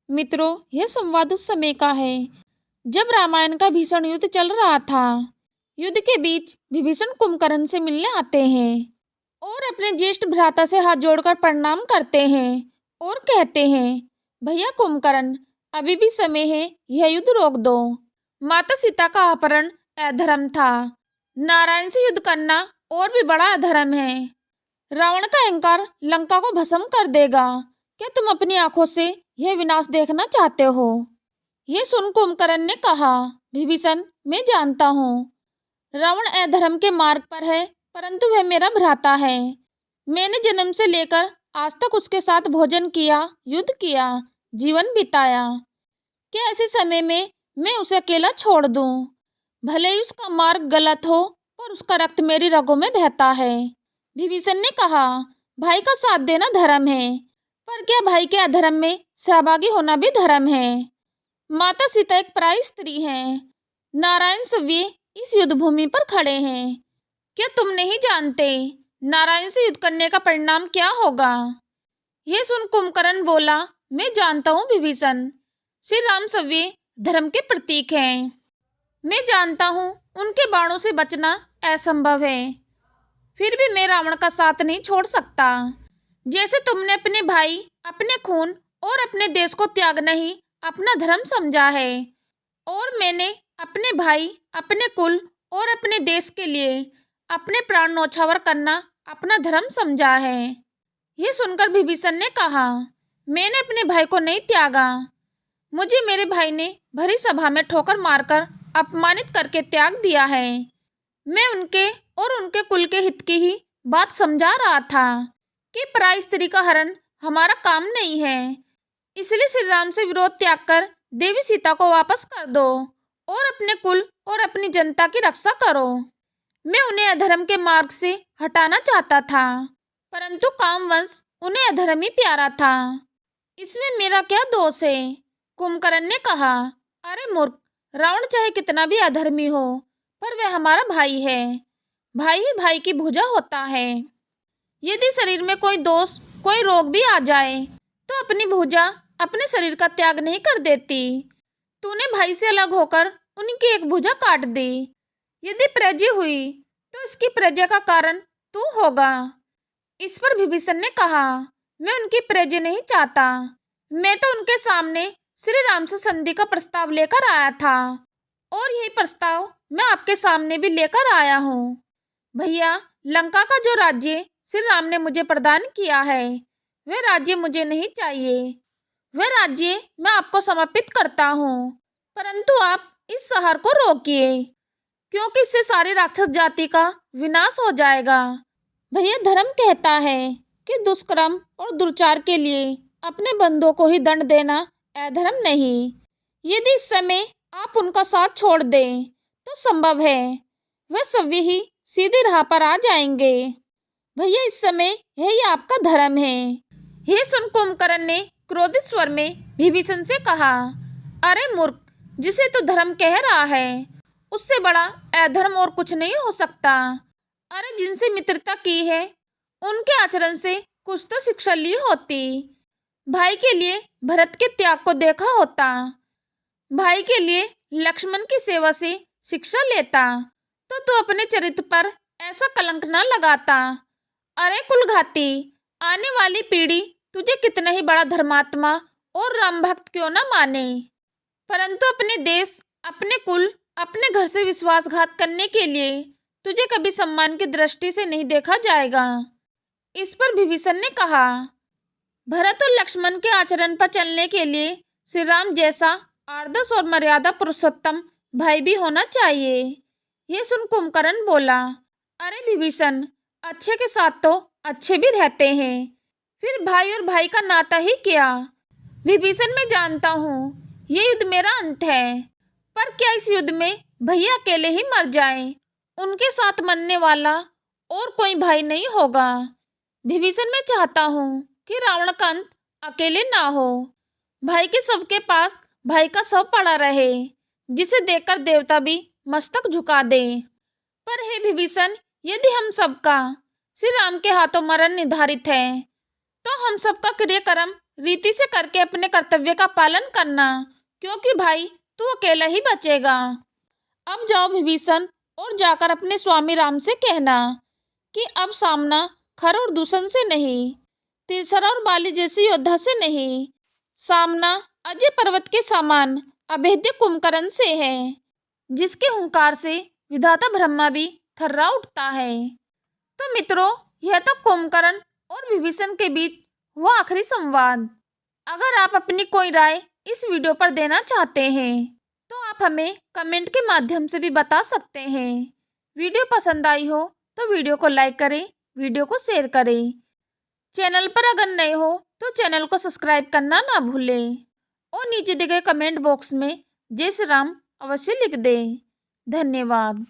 मित्रों, यह संवाद उस समय का है जब रामायण का भीषण युद्ध चल रहा था। युद्ध के बीच विभीषण कुंभकर्ण से मिलने आते हैं और अपने ज्येष्ठ भ्राता से हाथ जोड़कर प्रणाम करते हैं और कहते हैं, भैया कुंभकर्ण, अभी भी समय है, यह युद्ध रोक दो। माता सीता का अपहरण अधर्म था। नारायण से युद्ध करना और भी बड़ा अधर्म है। रावण का अहंकार लंका को भस्म कर देगा। क्या तुम अपनी आंखों से यह विनाश देखना चाहते हो? यह सुन कुंभकर्ण ने कहा, विभीषण, मैं जानता हूँ रावण अधर्म के मार्ग पर है, परंतु वह मेरा भ्राता है। मैंने जन्म से लेकर आज तक उसके साथ भोजन किया, युद्ध किया, जीवन बिताया। क्या ऐसे समय में मैं उसे अकेला छोड़ दूं? भले ही उसका मार्ग गलत हो, पर उसका रक्त मेरी रगों में बहता है। विभीषण ने कहा, भाई का साथ देना धर्म है, पर क्या भाई के अधर्म में सहभागी होना भी धर्म है? माता सीता एक पराई स्त्री हैं। नारायण सव्य इस युद्ध भूमि पर खड़े हैं। क्या तुम नहीं जानते नारायण से युद्ध करने का परिणाम क्या होगा? यह सुन कुंभकर्ण बोला, मैं जानता हूँ विभीषण, श्री राम सव्य धर्म के प्रतीक हैं। मैं जानता हूँ उनके बाणों से बचना असंभव है, फिर भी मैं रावण का साथ नहीं छोड़ सकता। जैसे तुमने अपने भाई, अपने खून और अपने देश को त्यागना ही अपना धर्म समझा है, और मैंने अपने भाई, अपने कुल और अपने देश के लिए अपने प्राण न्यौछावर करना अपना धर्म समझा है। यह सुनकर विभीषण ने कहा, मैंने अपने भाई को नहीं त्यागा। मुझे मेरे भाई ने भरी सभा में ठोकर मारकर अपमानित करके त्याग दिया है। मैं उनके और उनके कुल के हित की ही बात समझा रहा था कि पराई स्त्री का हरण हमारा काम नहीं है। इसलिए श्री राम से विरोध त्याग कर देवी सीता को वापस कर दो और अपने कुल और अपनी जनता की रक्षा करो। मैं उन्हें अधर्म के मार्ग से हटाना चाहता था, परंतु कामवश उन्हें अधर्म ही प्यारा था। इसमें मेरा क्या दोष है? कुंभकर्ण ने कहा, अरे मूर्ख, रावण चाहे कितना भी अधर्मी हो, पर वह हमारा भाई है। भाई ही भाई की भुजा होता है। यदि शरीर में कोई दोष, कोई रोग भी आ जाए, तो अपनी भुजा अपने शरीर का त्याग नहीं कर देती। तूने भाई से अलग होकर उनकी एक भुजा काट दी। यदि प्रजा हुई तो इसकी प्रजा का कारण तू होगा। इस पर विभीषण ने कहा, मैं उनकी प्रजा नहीं चाहता। मैं तो उनके सामने श्री राम से संधि का प्रस्ताव लेकर आया था, और यही प्रस्ताव मैं आपके सामने भी लेकर आया हूँ। भैया, लंका का जो राज्य श्री राम ने मुझे प्रदान किया है, वह राज्य मुझे नहीं चाहिए। वह राज्य मैं आपको समर्पित करता हूँ, परंतु आप इस शहर को रोकिए, क्योंकि इससे सारी राक्षस जाति का विनाश हो जाएगा। भैया, धर्म कहता है कि दुष्कर्म और दुर्चार के लिए अपने बंधुओं को ही दंड देना अधर्म नहीं। यदि इस समय आप उनका साथ छोड़ दें तो संभव है वह सभी ही सीधी राह पर आ जाएंगे। भैया, इस समय यही आपका धर्म है। यह सुन कुंभकर्ण ने क्रोधित स्वर में विभीषण से कहा, अरे मूर्ख, जिसे तू धर्म कह रहा है, उससे बड़ा अधर्म और कुछ नहीं हो सकता। अरे, जिनसे मित्रता की है, उनके आचरण से कुछ तो शिक्षा ली होती। भाई के लिए भरत के त्याग को देखा होता। भाई के लिए लक्ष्मण की सेवा से शिक्षा लेता, तो तू अपने चरित्र पर ऐसा कलंक न लगाता। अरे कुलघाती, आने वाली पीढ़ी तुझे कितना ही बड़ा धर्मात्मा और राम भक्त क्यों न माने, परंतु अपने देश, अपने कुल, अपने घर से विश्वासघात करने के लिए तुझे कभी सम्मान की दृष्टि से नहीं देखा जाएगा। इस पर विभीषण ने कहा, भरत और लक्ष्मण के आचरण पर चलने के लिए श्री राम जैसा आदर्श और मर्यादा पुरुषोत्तम भाई भी होना चाहिए। यह सुन कुंभकर्ण बोला, अरे विभीषण, अच्छे के साथ तो अच्छे भी रहते हैं, फिर भाई और भाई का नाता ही क्या? विभीषण, मैं जानता हूँ ये युद्ध मेरा अंत है, पर क्या इस युद्ध में भैया अकेले ही मर जाएं? उनके साथ मरने वाला और कोई भाई नहीं होगा। विभीषण, मैं चाहता हूँ कि रावण का अंत अकेले ना हो। भाई के शव के पास भाई का शव पड़ा रहे, जिसे देखकर देवता भी मस्तक झुका दे। पर हे विभीषण, यदि हम सबका श्री राम के हाथों मरण निर्धारित है, तो हम सबका क्रियाक्रम रीति से करके अपने कर्तव्य का पालन करना, क्योंकि भाई तू अकेला ही बचेगा। अब जाओ विभीषण, और जाकर अपने स्वामी राम से कहना कि अब सामना खर और दूषण से नहीं, तिरछरा और बाली जैसे योद्धा से नहीं, सामना अजय पर्वत के समान अभेद्य कुंभकर्ण से है, जिसके हुंकार से विधाता ब्रह्मा भी थर्रा उठता है। तो मित्रों, यह तो कुंभकर्ण और विभीषण के बीच हुआ आखिरी संवाद। अगर आप अपनी कोई राय इस वीडियो पर देना चाहते हैं तो आप हमें कमेंट के माध्यम से भी बता सकते हैं। वीडियो पसंद आई हो तो वीडियो को लाइक करें, वीडियो को शेयर करें। चैनल पर अगर नए हो तो चैनल को सब्सक्राइब करना ना भूलें और नीचे दिए गए कमेंट बॉक्स में जय श्री राम अवश्य लिख दें। धन्यवाद।